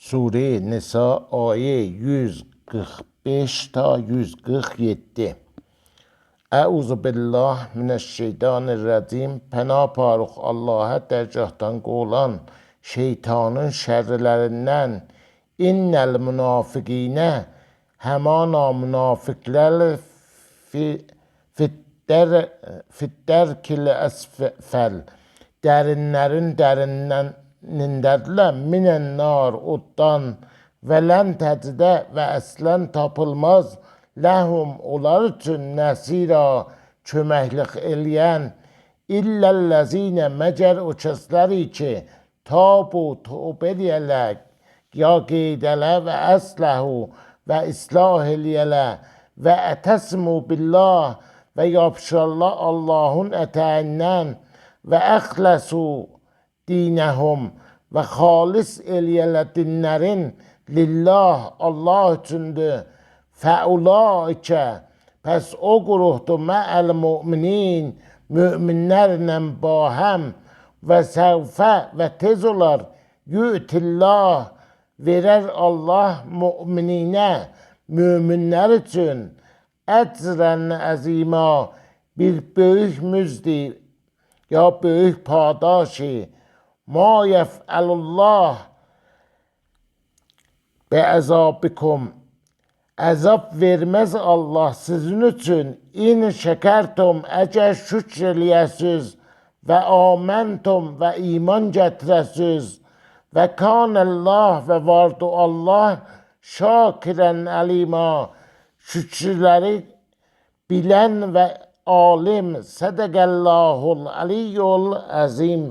Sure Nisa ayə 145 ta 147. Əuzu billah minəşşeytanirracim. Pənah parıq Allah'a dərgahdan qolan şeytanın şərrilərindən. İnnəl münafiqinə həmana münafiqlər fiddərkil əsfəl dərinlərin dərinindədirlər minən nar oddan və lən təcdə və əslən tapılmaz ləhum onlar üçün nəsira köməklik eləyən illəl-ləzinə məgər o kəsləri ki tabu tövbə eləyərlər ya qeydələ və əsləhu və islah eləyələ və ətəsmu billah və yapışarlar Allahın ətəyindən və əxləsu dinəhum və xalis eləyələ dinlərin lillah Allah üçündür. Fəulaikə pəs o quruhdur məəl müminin müminlərlə bahəm və səvfə və tez olar yütillah verər Allah mümininə müminlər üçün əcrən əzima bir böyük müzdi ya böyük padaşı ma yef'alullah be əzabikum əzab verməz Allah sizin üçün in şəkərtum əgər şükr eləyəsiz və aməntum və iman gətirəsiz və kanəllah və vardı Allah şakirən əlima şükrləri bilən və alim sədəqəllahul aliyyul əzim.